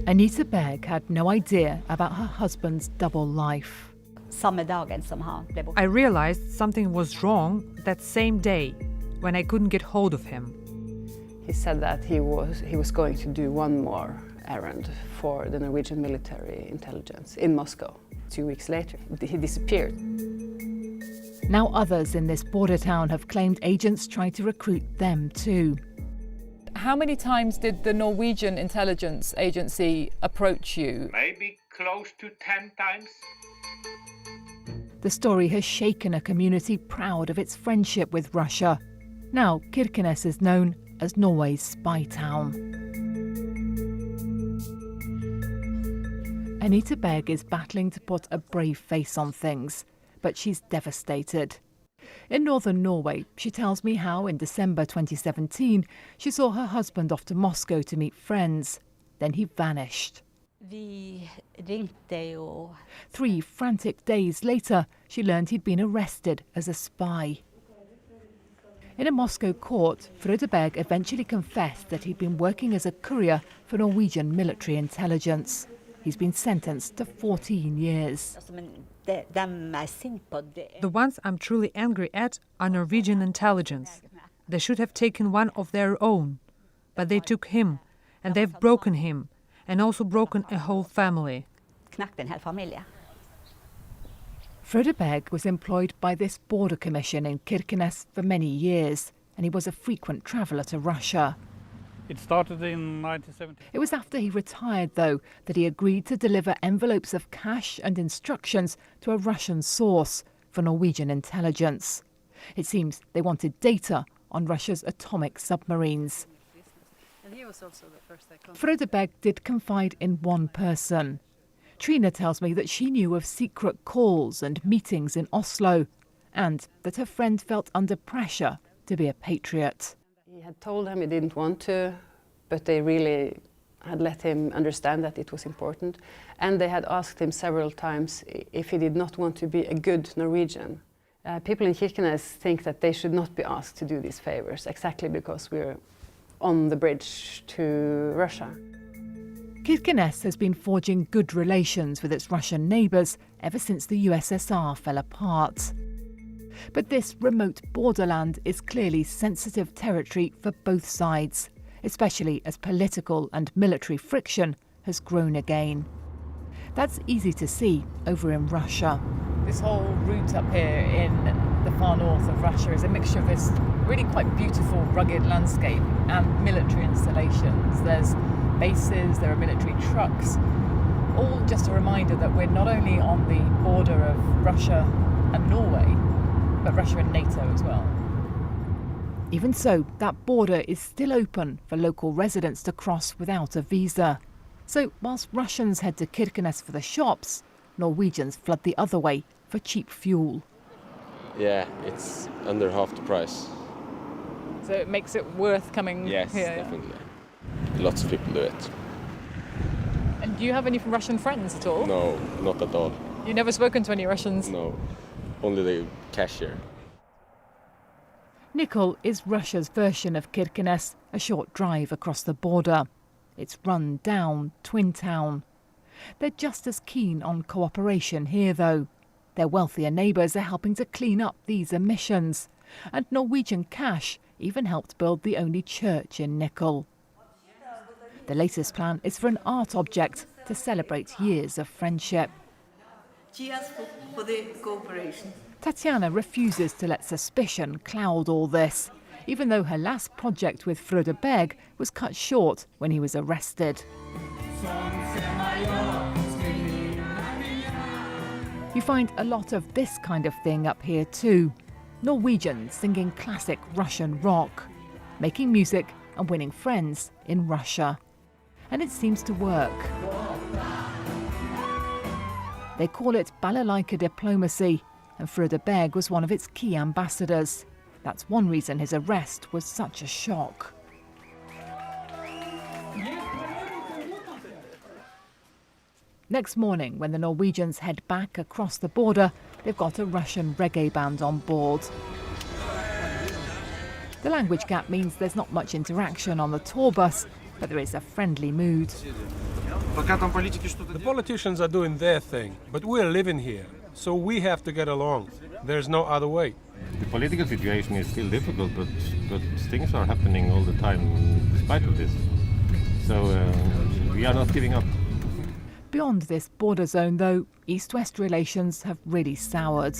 Anita Berg had no idea about her husband's double life. I realized something was wrong that same day when I couldn't get hold of him. He said that he was going to do one more errand for the Norwegian military intelligence in Moscow. 2 weeks later, he disappeared. Now others in this border town have claimed agents tried to recruit them too. How many times did the Norwegian intelligence agency approach you? Maybe close to 10 times. The story has shaken a community proud of its friendship with Russia. Now Kirkenes is known as Norway's spy town. Anita Berg is battling to put a brave face on things, but she's devastated. In northern Norway, she tells me how in December 2017 she saw her husband off to Moscow to meet friends. Then he vanished. 3 frantic days later, she learned he'd been arrested as a spy. In a Moscow court, Frode Berg eventually confessed that he'd been working as a courier for Norwegian military intelligence. He's been sentenced to 14 years. The ones I'm truly angry at are Norwegian intelligence. They should have taken one of their own. But they took him, and they've broken him, and also broken a whole family. Frode Berg was employed by this border commission in Kirkenes for many years, and he was a frequent traveller to Russia. It started in 1970. It was after he retired, though, that he agreed to deliver envelopes of cash and instructions to a Russian source for Norwegian intelligence. It seems they wanted data on Russia's atomic submarines. Frode Berg did confide in one person. Trina tells me that she knew of secret calls and meetings in Oslo, and that her friend felt under pressure to be a patriot. He had told them he didn't want to, but they really had let him understand that it was important. And they had asked him several times if he did not want to be a good Norwegian. People in Kirkenes think that they should not be asked to do these favors, exactly because we're on the bridge to Russia. Kirkenes has been forging good relations with its Russian neighbours ever since the USSR fell apart. But this remote borderland is clearly sensitive territory for both sides, especially as political and military friction has grown again. That's easy to see over in Russia. This whole route up here in the far north of Russia is a mixture of this really quite beautiful rugged landscape and military installations. There's bases, there are military trucks, all just a reminder that we're not only on the border of Russia and Norway, but Russia and NATO as well. Even so, that border is still open for local residents to cross without a visa. So whilst Russians head to Kirkenes for the shops, Norwegians flood the other way for cheap fuel. Yeah, it's under half the price. So it makes it worth coming yes, here? Yes, definitely. Lots of people do it. And do you have any Russian friends at all? No, not at all. You've never spoken to any Russians? No, only the cashier. Nikol is Russia's version of Kirkenes, a short drive across the border. It's run down, twin town. They're just as keen on cooperation here, though. Their wealthier neighbours are helping to clean up these emissions. And Norwegian cash even helped build the only church in Nikol. The latest plan is for an art object to celebrate years of friendship. Cheers for the cooperation. Tatiana refuses to let suspicion cloud all this, even though her last project with Frode Berg was cut short when he was arrested. You find a lot of this kind of thing up here too. Norwegians singing classic Russian rock, making music and winning friends in Russia. And it seems to work. They call it balalaika diplomacy, and Frode Berg was one of its key ambassadors. That's one reason his arrest was such a shock. Next morning, when the Norwegians head back across the border, they've got a Russian reggae band on board. The language gap means there's not much interaction on the tour bus, but there is a friendly mood. The politicians are doing their thing, but we're living here, so we have to get along. There's no other way. The political situation is still difficult, but things are happening all the time despite of this. So we are not giving up. Beyond this border zone, though, East-West relations have really soured.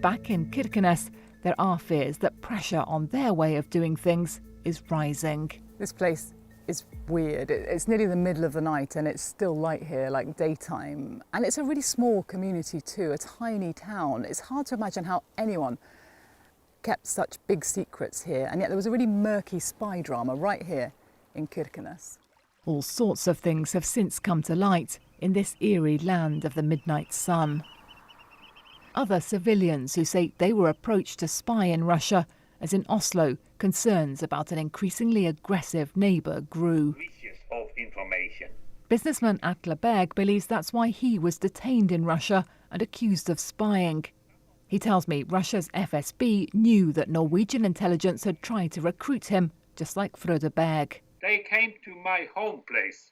Back in Kirkenes, there are fears that pressure on their way of doing things is rising. This place is weird. It's nearly the middle of the night and it's still light here, like daytime. And it's a really small community too, a tiny town. It's hard to imagine how anyone kept such big secrets here. And yet there was a really murky spy drama right here in Kirkenes. All sorts of things have since come to light in this eerie land of the midnight sun. Other civilians who say they were approached to spy in Russia, as in Oslo, concerns about an increasingly aggressive neighbour grew. Of information. Businessman Atle Berg believes that's why he was detained in Russia and accused of spying. He tells me Russia's FSB knew that Norwegian intelligence had tried to recruit him, just like Frode Berg. They came to my home place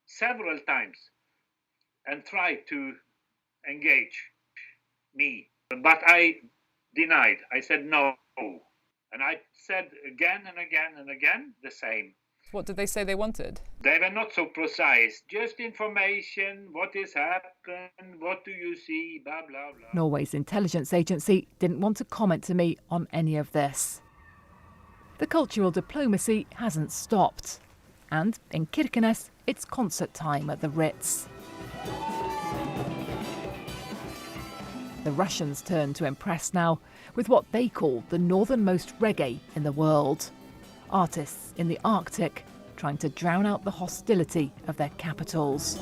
several times and tried to engage me. But I denied. I said no. And I said again and again and again the same. What did they say they wanted? They were not so precise. Just information, what has happened, what do you see, blah, blah, blah. Norway's intelligence agency didn't want to comment to me on any of this. The cultural diplomacy hasn't stopped. And in Kirkenes, it's concert time at the Ritz. The Russians turn to impress now with what they call the northernmost reggae in the world. Artists in the Arctic trying to drown out the hostility of their capitals.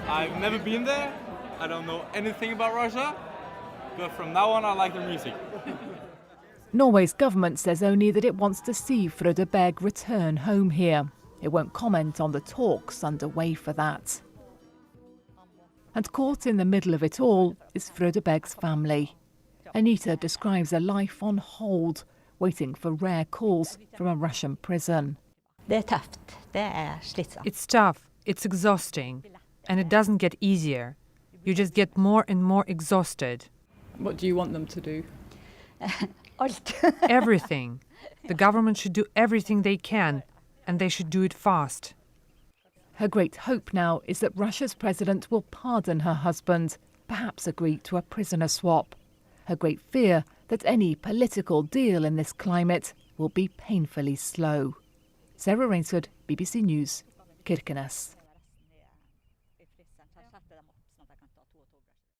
I've never been there. I don't know anything about Russia. But from now on, I like the music. Norway's government says only that it wants to see Frode Berg return home here. It won't comment on the talks underway for that. And caught in the middle of it all is Frode Berg's family. Anita describes a life on hold, waiting for rare calls from a Russian prison. It's tough, it's exhausting, and it doesn't get easier. You just get more and more exhausted. What do you want them to do? Everything. The government should do everything they can, and they should do it fast. Her great hope now is that Russia's president will pardon her husband, perhaps agree to a prisoner swap. Her great fear that any political deal in this climate will be painfully slow. Sarah Rainsford, BBC News, Kirkenes.